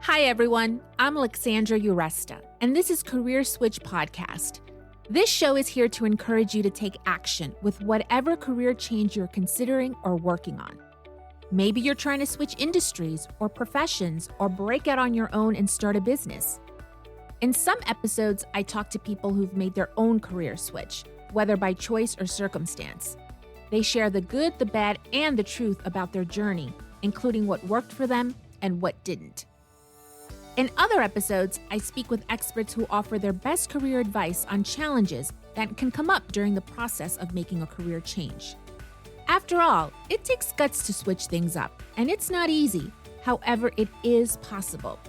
Hi, everyone. I'm Alexandra Uresta, and this is Career Switch Podcast. This show is here to encourage you to take action with whatever career change you're considering or working on. Maybe you're trying to switch industries or professions or break out on your own and start a business. In some episodes, I talk to people who've made their own career switch, whether by choice or circumstance. They share the good, the bad, and the truth about their journey, including what worked for them and what didn't. In other episodes, I speak with experts who offer their best career advice on challenges that can come up during the process of making a career change. After all, it takes guts to switch things up, and it's not easy. However, it is possible.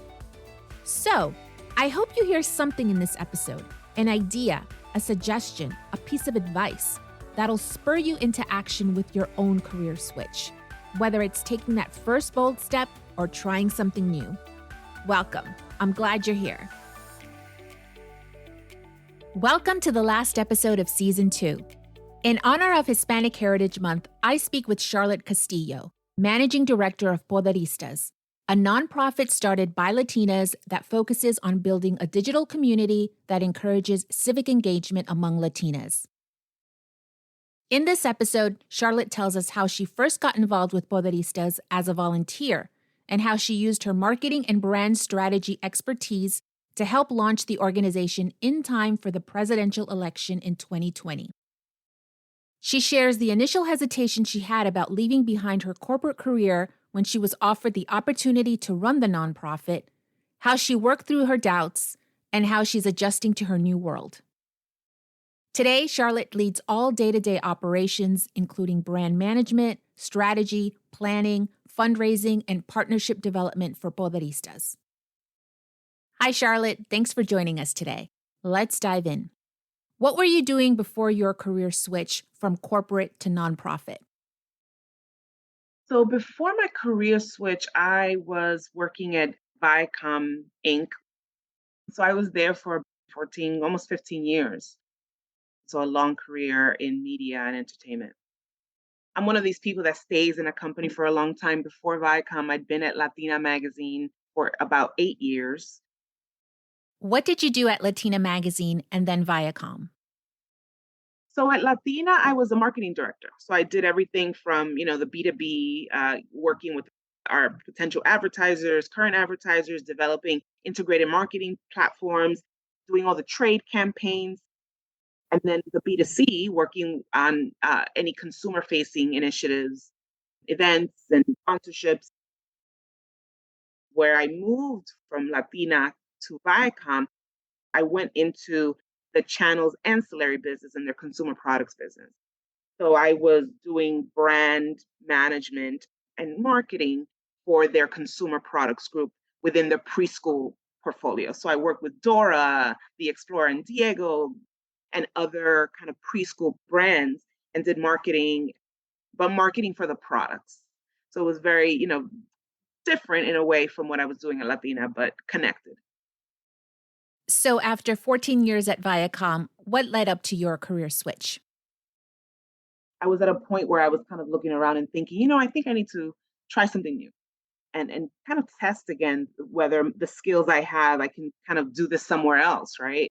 So, I hope you hear something in this episode, an idea, a suggestion, a piece of advice that'll spur you into action with your own career switch, whether it's taking that first bold step or trying something new. Welcome. I'm glad you're here. Welcome to the last episode of Season 2. In honor of Hispanic Heritage Month, I speak with Charlotte Castillo, Managing Director of Poderistas, a nonprofit started by Latinas that focuses on building a digital community that encourages civic engagement among Latinas. In this episode, Charlotte tells us how she first got involved with Poderistas as a volunteer, and how she used her marketing and brand strategy expertise to help launch the organization in time for the presidential election in 2020. She shares the initial hesitation she had about leaving behind her corporate career when she was offered the opportunity to run the nonprofit, how she worked through her doubts, and how she's adjusting to her new world. Today, Charlotte leads all day-to-day operations, including brand management, strategy, planning, fundraising, and partnership development for Poderistas. Hi, Charlotte. Thanks for joining us today. Let's dive in. What were you doing before your career switch from corporate to nonprofit? So before my career switch, I was working at Viacom Inc. So I was there for 14, almost 15 years. So a long career in media and entertainment. I'm one of these people that stays in a company for a long time. Before Viacom, I'd been at Latina magazine for about 8 years. What did you do at Latina magazine and then Viacom? So at Latina, I was a marketing director. So I did everything from, the B2B, working with our potential advertisers, current advertisers, developing integrated marketing platforms, doing all the trade campaigns, and then the B2C, working on any consumer-facing initiatives, events, and sponsorships. Where I moved from Latina to Viacom, I went into the channel's ancillary business and their consumer products business. So I was doing brand management and marketing for their consumer products group within the preschool portfolio. So I worked with Dora, the Explorer and Diego, and other kind of preschool brands and did marketing, but marketing for the products. So it was very, different in a way from what I was doing at Latina, but connected. So after 14 years at Viacom, what led up to your career switch? I was at a point where I was kind of looking around and thinking, I think I need to try something new and kind of test again whether the skills I have, I can kind of do this somewhere else, right?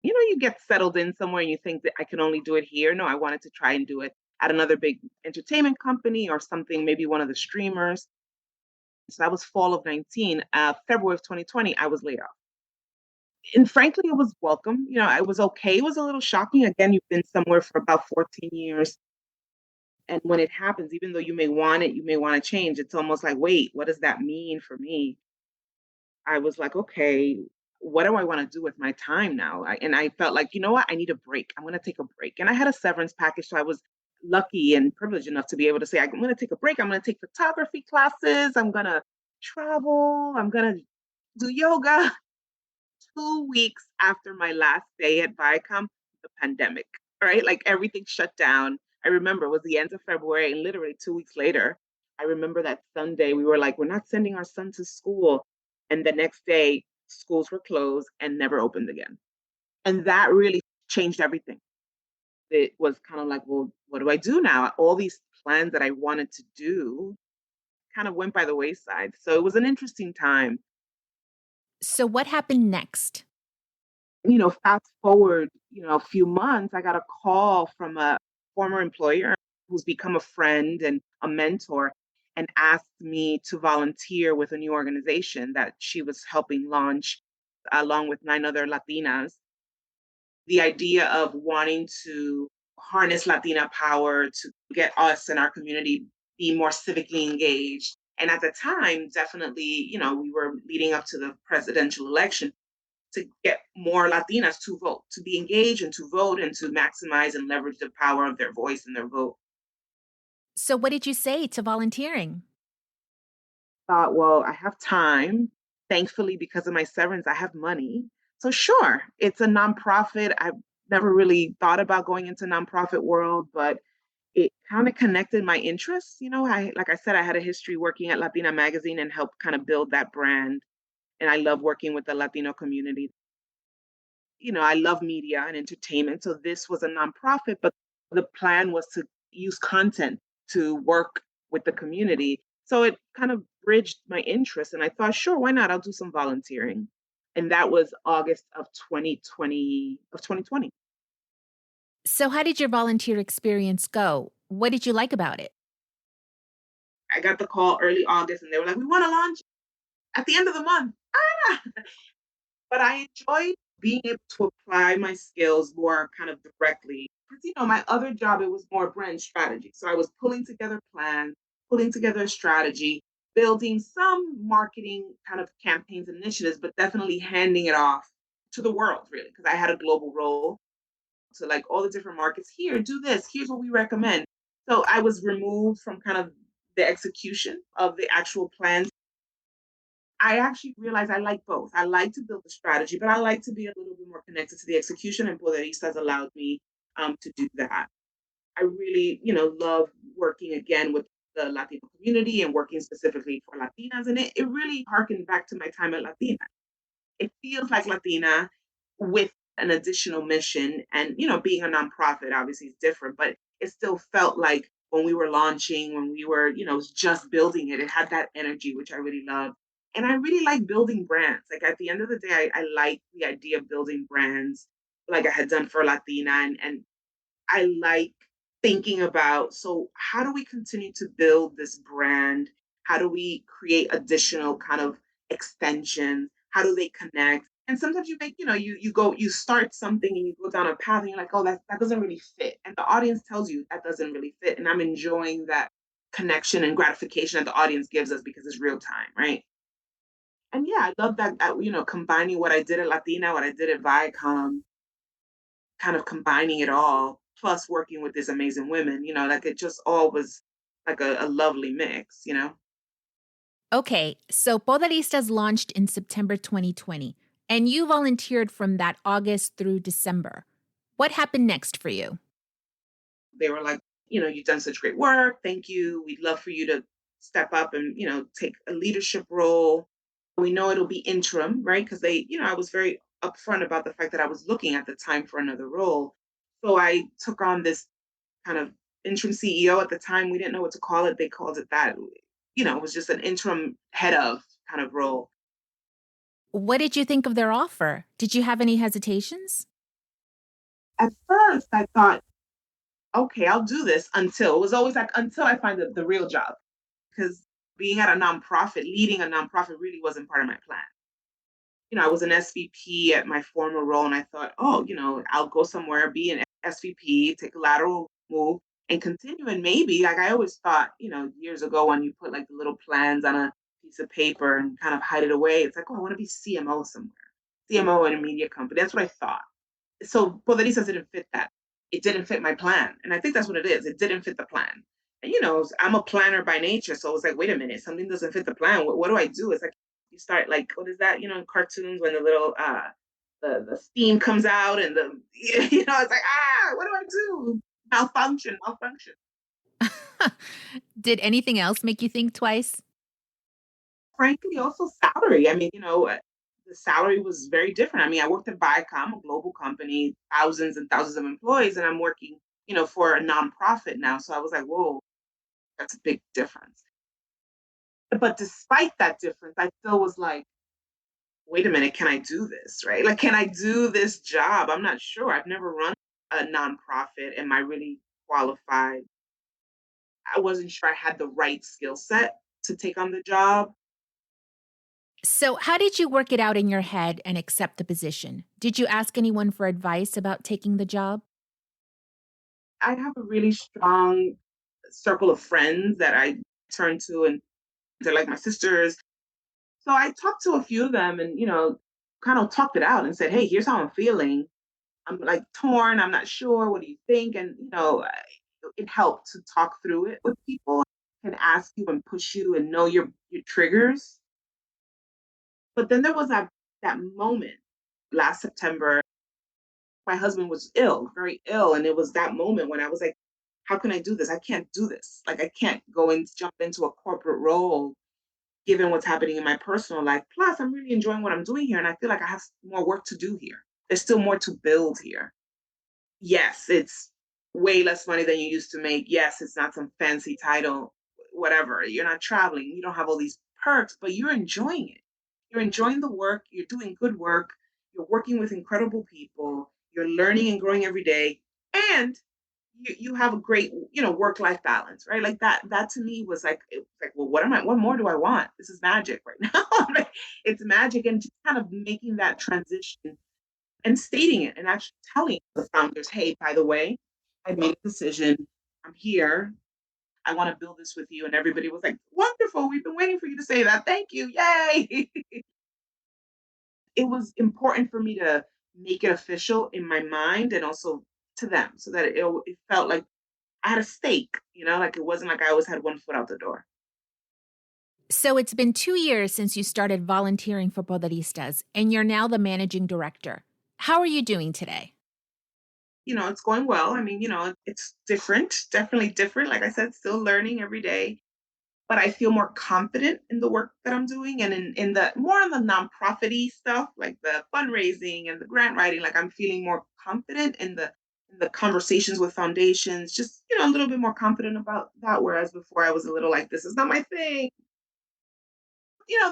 You get settled in somewhere and you think that I can only do it here. No, I wanted to try and do it at another big entertainment company or something, maybe one of the streamers. So that was fall of 19. February of 2020, I was laid off. And frankly, it was welcome. I was okay. It was a little shocking. Again, you've been somewhere for about 14 years. And when it happens, even though you may want it, you may want to change. It's almost like, wait, what does that mean for me? I was like, okay, what do I want to do with my time now? And I felt like, you know what? I need a break. I'm going to take a break. And I had a severance package. So I was lucky and privileged enough to be able to say, I'm going to take a break. I'm going to take photography classes. I'm going to travel. I'm going to do yoga. 2 weeks after my last day at Viacom, the pandemic, right? Like everything shut down. I remember it was the end of February, and literally 2 weeks later, I remember that Sunday we were like, we're not sending our son to school. And the next day, schools were closed and never opened again. And that really changed everything. It was kind of like, well, what do I do now? All these plans that I wanted to do kind of went by the wayside. So it was an interesting time. So, what happened next? Fast forward, a few months, I got a call from a former employer who's become a friend and a mentor and asked me to volunteer with a new organization that she was helping launch along with 9 other Latinas. The idea of wanting to harness Latina power to get us and our community be more civically engaged. And at the time, definitely, we were leading up to the presidential election to get more Latinas to vote, to be engaged and to vote and to maximize and leverage the power of their voice and their vote. So, what did you say to volunteering? Thought, well, I have time. Thankfully, because of my severance, I have money. So sure, it's a nonprofit. I've never really thought about going into nonprofit world, but it kind of connected my interests. I like I said, I had a history working at Latina Magazine and helped kind of build that brand. And I love working with the Latino community. I love media and entertainment. So this was a nonprofit, but the plan was to use content to work with the community. So it kind of bridged my interest. And I thought, sure, why not? I'll do some volunteering. And that was August of 2020. So, how did your volunteer experience go? What did you like about it? I got the call early August and they were like, we want to launch at the end of the month. Ah! But I enjoyed being able to apply my skills more kind of directly. Because, my other job, it was more brand strategy. So I was pulling together plans, pulling together a strategy, building some marketing kind of campaigns and initiatives, but definitely handing it off to the world, really, because I had a global role to like all the different markets. Here, do this. Here's what we recommend. So I was removed from kind of the execution of the actual plans. I actually realized I like both. I like to build the strategy, but I like to be a little bit more connected to the execution, and Poderistas allowed me to do that. I really, love working again with the Latino community and working specifically for Latinas, and it really harkened back to my time at Latina. It feels like Latina with an additional mission, and being a nonprofit obviously is different, but it still felt like when we were launching, when we were, just building it, it had that energy, which I really love. And I really like building brands. Like at the end of the day, I like the idea of building brands like I had done for Latina. And I like thinking about, so how do we continue to build this brand? How do we create additional kind of extensions? How do they connect? And sometimes you make, you start something and you go down a path and you're like, oh, that doesn't really fit. And the audience tells you that doesn't really fit. And I'm enjoying that connection and gratification that the audience gives us because it's real time, right? And yeah, I love that, combining what I did at Latina, what I did at Viacom, kind of combining it all, plus working with these amazing women, like it just all was like a lovely mix. Okay, so Poderistas launched in September 2020, and you volunteered from that August through December. What happened next for you? They were like, you've done such great work. Thank you. We'd love for you to step up and, take a leadership role. We know it'll be interim, right? Because I was very upfront about the fact that I was looking at the time for another role. So I took on this kind of interim CEO at the time. We didn't know what to call it. They called it that. It was just an interim head of kind of role. What did you think of their offer? Did you have any hesitations? At first, I thought, okay, I'll do this until it was always like until I find the real job. Because being at a nonprofit, leading a nonprofit really wasn't part of my plan. I was an SVP at my former role, and I thought, oh, I'll go somewhere, be an SVP, take a lateral move, and continue. And maybe, like I always thought, years ago when you put like the little plans on a piece of paper and kind of hide it away, it's like, oh, I want to be CMO somewhere, CMO in a media company. That's what I thought. So Poderistas didn't fit that. It didn't fit my plan. And I think that's what it is. It didn't fit the plan. And, I'm a planner by nature. So it was like, wait a minute, something doesn't fit the plan. What do I do? It's like, you start like, what is that, in cartoons when the little, the steam comes out and it's like, what do I do? Malfunction. Did anything else make you think twice? Frankly, also salary. I mean, the salary was very different. I mean, I worked at Viacom, a global company, thousands and thousands of employees, and I'm working, for a nonprofit now. So I was like, whoa, That's a big difference. But despite that difference, I still was like, wait a minute, can I do this? Right? Like, can I do this job? I'm not sure. I've never run a nonprofit. Am I really qualified? I wasn't sure I had the right skill set to take on the job. So, how did you work it out in your head and accept the position? Did you ask anyone for advice about taking the job? I have a really strong circle of friends that I turn to, and they're like my sisters. So I talked to a few of them and, kind of talked it out and said, hey, here's how I'm feeling. I'm like torn. I'm not sure. What do you think? And, it helped to talk through it with people and ask you and push you and know your triggers. But then there was that moment last September. My husband was ill, very ill. And it was that moment when I was like, how can I do this? I can't do this. Like, I can't go and jump into a corporate role given what's happening in my personal life. Plus, I'm really enjoying what I'm doing here. And I feel like I have more work to do here. There's still more to build here. Yes, it's way less money than you used to make. Yes, it's not some fancy title, whatever. You're not traveling. You don't have all these perks, but you're enjoying it. You're enjoying the work. You're doing good work. You're working with incredible people. You're learning and growing every day. And you have a great, work life balance, right? Like that to me was like, it was like, well, what more do I want? This is magic right now. Like, it's magic. And just kind of making that transition and stating it and actually telling the founders, hey, by the way, I made a decision. I'm here. I want to build this with you. And everybody was like, wonderful. We've been waiting for you to say that. Thank you. Yay. It was important for me to make it official in my mind and also to them so that it felt like I had a stake, like it wasn't like I always had one foot out the door. So, it's been 2 years since you started volunteering for Poderistas, and you're now the managing director. How are you doing today? It's going well. I mean, it's different, definitely different. Like I said, still learning every day, but I feel more confident in the work that I'm doing and in the more on the nonprofit stuff, like the fundraising and the grant writing. Like I'm feeling more confident in the conversations with foundations, just, a little bit more confident about that. Whereas before I was a little like, this is not my thing.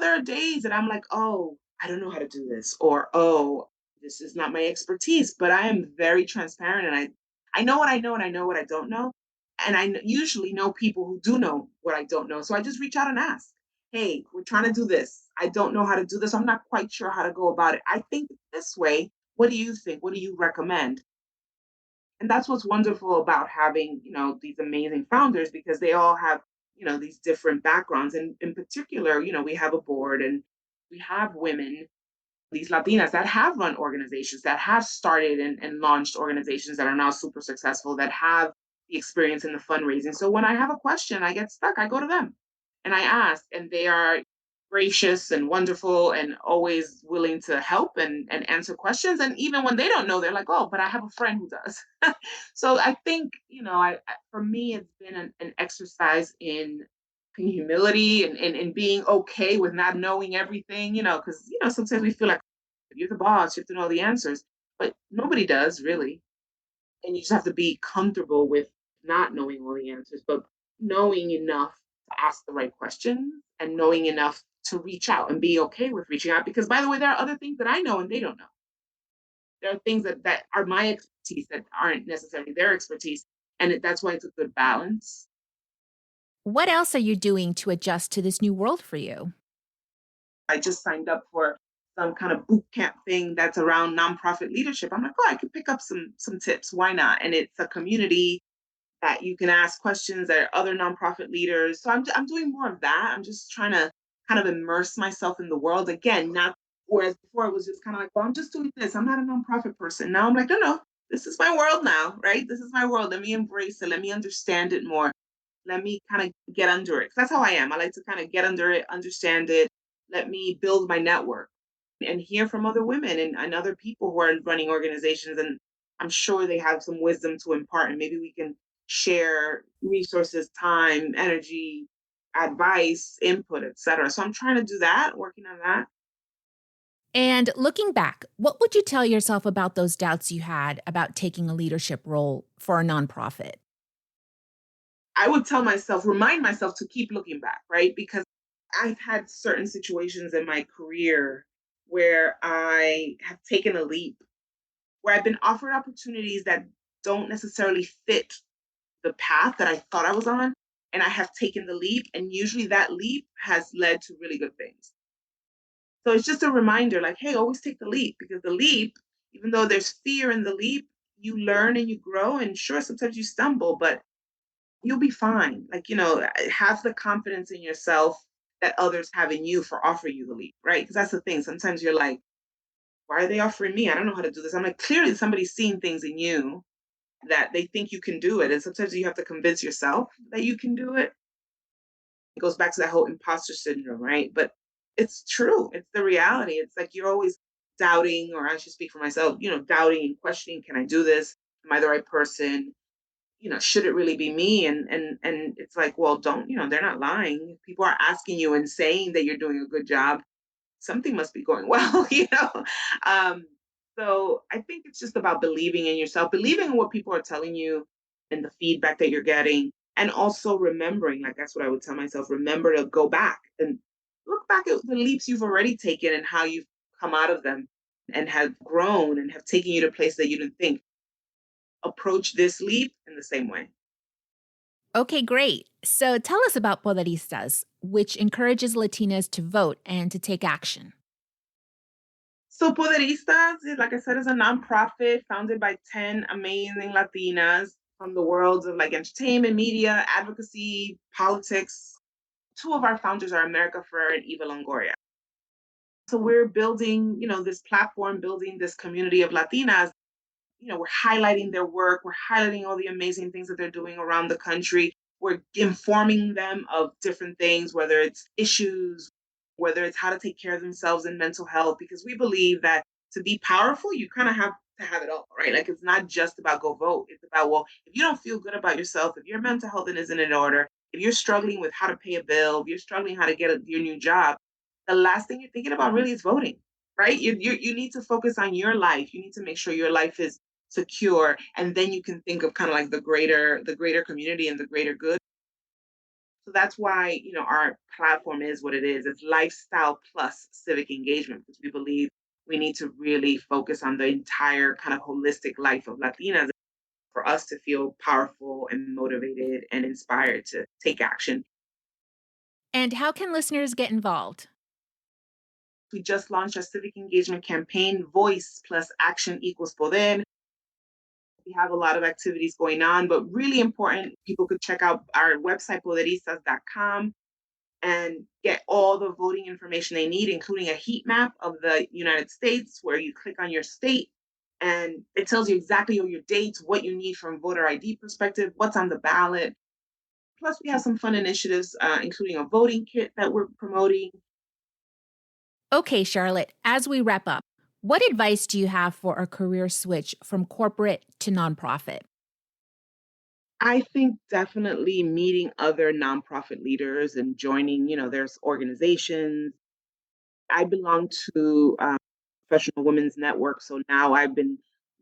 There are days that I'm like, oh, I don't know how to do this, or oh, this is not my expertise. But I am very transparent, and I know what I know, and I know what I don't know, and usually know people who do know what I don't know. So I just reach out and ask, hey, we're trying to do this. I don't know how to do this. I'm not quite sure how to go about it. I think this way. What do you think? What do you recommend? And that's what's wonderful about having these amazing founders because they all have these different backgrounds, and in particular we have a board and we have women, these Latinas that have run organizations, that have started and launched organizations that are now super successful, that have the experience in the fundraising. So when I have a question, I get stuck, I go to them and I ask, and they are gracious and wonderful and always willing to help and answer questions. And even when they don't know, they're like, oh, but I have a friend who does. So I think, for me, it's been an exercise in humility and being okay with not knowing everything, because, sometimes we feel like you're the boss, you have to know the answers, but nobody does really. And you just have to be comfortable with not knowing all the answers, but knowing enough to ask the right questions and knowing enough to reach out and be okay with reaching out. Because, by the way, there are other things that I know and they don't know. There are things that are my expertise that aren't necessarily their expertise. And that's why it's a good balance. What else are you doing to adjust to this new world for you? I just signed up for some kind of boot camp thing that's around nonprofit leadership. I'm like, oh, I could pick up some tips. Why not? And it's a community that you can ask questions. There are other nonprofit leaders. So I'm doing more of that. I'm just trying to kind of immerse myself in the world again. Not whereas before it was just kind of like, well, I'm just doing this. I'm not a nonprofit person. Now I'm like, no, no, this is my world now, right? This is my world. Let me embrace it. Let me understand it more. Let me kind of get under it. 'Cause that's how I am. I like to kind of get under it, understand it. Let me build my network and hear from other women and other people who are running organizations. And I'm sure they have some wisdom to impart. And maybe we can share resources, time, energy, advice, input, etc. So I'm trying to do that, working on that. And looking back, what would you tell yourself about those doubts you had about taking a leadership role for a nonprofit? I would tell myself, remind myself to keep looking back, right? Because I've had certain situations in my career where I have taken a leap, where I've been offered opportunities that don't necessarily fit the path that I thought I was on. And I have taken the leap. And usually that leap has led to really good things. So it's just a reminder like, hey, always take the leap because the leap, even though there's fear in the leap, you learn and you grow. And sure, sometimes you stumble, but you'll be fine. Like, have the confidence in yourself that others have in you for offering you the leap, right? Because that's the thing. Sometimes you're like, why are they offering me? I don't know how to do this. I'm like, clearly somebody's seeing things in you that they think you can do it. And sometimes you have to convince yourself that you can do it. It goes back to that whole imposter syndrome, right? But it's true. It's the reality. It's like you're always doubting, or I should speak for myself, doubting and questioning, can I do this? Am I the right person? Should it really be me? And it's like, well, don't, they're not lying. If people are asking you and saying that you're doing a good job, something must be going well, Um, so I think it's just about believing in yourself, believing in what people are telling you and the feedback that you're getting. And also remembering, like that's what I would tell myself, remember to go back and look back at the leaps you've already taken and how you've come out of them and have grown and have taken you to places that you didn't think. Approach this leap in the same way. Okay, great. So tell us about Poderistas, which encourages Latinas to vote and to take action. So Poderistas, like I said, is a nonprofit founded by 10 amazing Latinas from the worlds of like entertainment, media, advocacy, politics. Two of our founders are America Ferrer and Eva Longoria. So we're building, this platform, building this community of Latinas. We're highlighting their work. We're highlighting all the amazing things that they're doing around the country. We're informing them of different things, whether it's issues, whether it's how to take care of themselves and mental health, because we believe that to be powerful, you kind of have to have it all, right? Like it's not just about go vote. It's about, well, if you don't feel good about yourself, if your mental health isn't in order, if you're struggling with how to pay a bill, if you're struggling how to get your new job, the last thing you're thinking about really is voting, right? You need to focus on your life. You need to make sure your life is secure, and then you can think of kind of like the greater community and the greater good. So that's why our platform is what it is. It's lifestyle plus civic engagement, because we believe we need to really focus on the entire kind of holistic life of Latinas for us to feel powerful and motivated and inspired to take action. And how can listeners get involved? We just launched our civic engagement campaign, Voice plus Action equals Poder. We have a lot of activities going on, but really important, people could check out our website, poderistas.com, and get all the voting information they need, including a heat map of the United States where you click on your state and it tells you exactly all your dates, what you need from voter ID perspective, what's on the ballot. Plus, we have some fun initiatives, including a voting kit that we're promoting. Okay, Charlotte, as we wrap up, what advice do you have for a career switch from corporate to nonprofit? I think definitely meeting other nonprofit leaders and joining, there's organizations. I belong to Professional Women's Network, so now I've been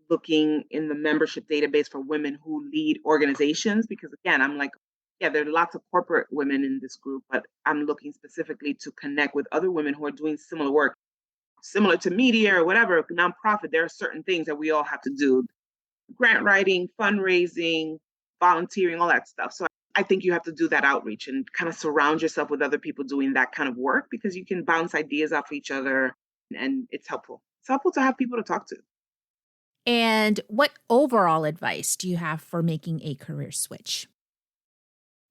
looking in the membership database for women who lead organizations because, again, I'm like, yeah, there are lots of corporate women in this group, but I'm looking specifically to connect with other women who are doing similar work, similar to media or whatever, nonprofit. There are certain things that we all have to do: grant writing, fundraising, volunteering, all that stuff. So I think you have to do that outreach and kind of surround yourself with other people doing that kind of work because you can bounce ideas off each other and it's helpful. It's helpful to have people to talk to. And what overall advice do you have for making a career switch?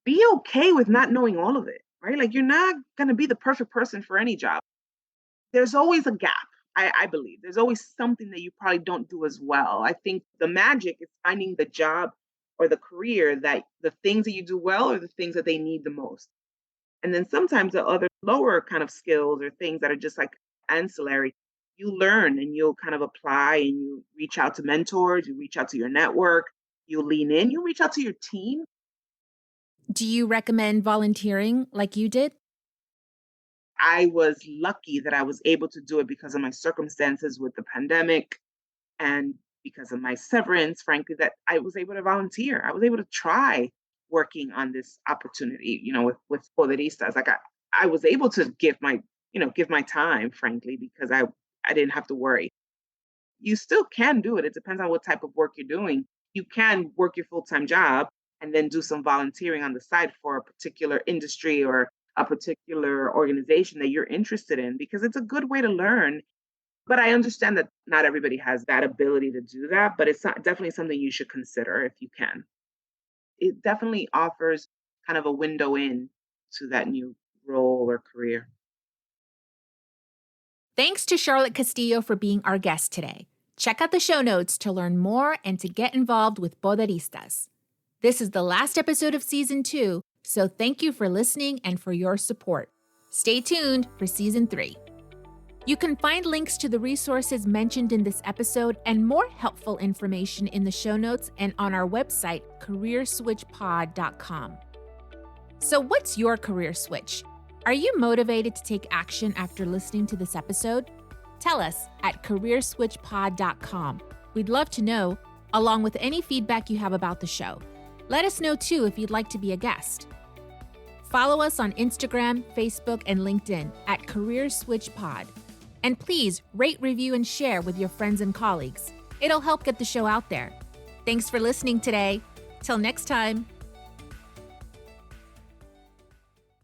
Be okay with not knowing all of it, right? Like you're not going to be the perfect person for any job. There's always a gap. I believe there's always something that you probably don't do as well. I think the magic is finding the job or the career that the things that you do well are the things that they need the most. And then sometimes the other lower kind of skills or things that are just like ancillary, you learn and you'll kind of apply and you reach out to mentors, you reach out to your network, you lean in, you reach out to your team. Do you recommend volunteering like you did? I was lucky that I was able to do it because of my circumstances with the pandemic and because of my severance, frankly, that I was able to volunteer. I was able to try working on this opportunity, with Poderistas. Like I was able to give my time, frankly, because I didn't have to worry. You still can do it. It depends on what type of work you're doing. You can work your full-time job and then do some volunteering on the side for a particular industry or a particular organization that you're interested in, because it's a good way to learn. But I understand that not everybody has that ability to do that, but definitely something you should consider if you can. It definitely offers kind of a window in to that new role or career. Thanks to Charlotte Castillo for being our guest today. Check out the show notes to learn more and to get involved with Poderistas. This is the last episode of Season 2, so thank you for listening and for your support. Stay tuned for Season 3. You can find links to the resources mentioned in this episode and more helpful information in the show notes and on our website, careerswitchpod.com. So what's your career switch? Are you motivated to take action after listening to this episode? Tell us at careerswitchpod.com. We'd love to know, along with any feedback you have about the show. Let us know too if you'd like to be a guest. Follow us on Instagram, Facebook, and LinkedIn at CareerSwitchPod. And please rate, review, and share with your friends and colleagues. It'll help get the show out there. Thanks for listening today. Till next time.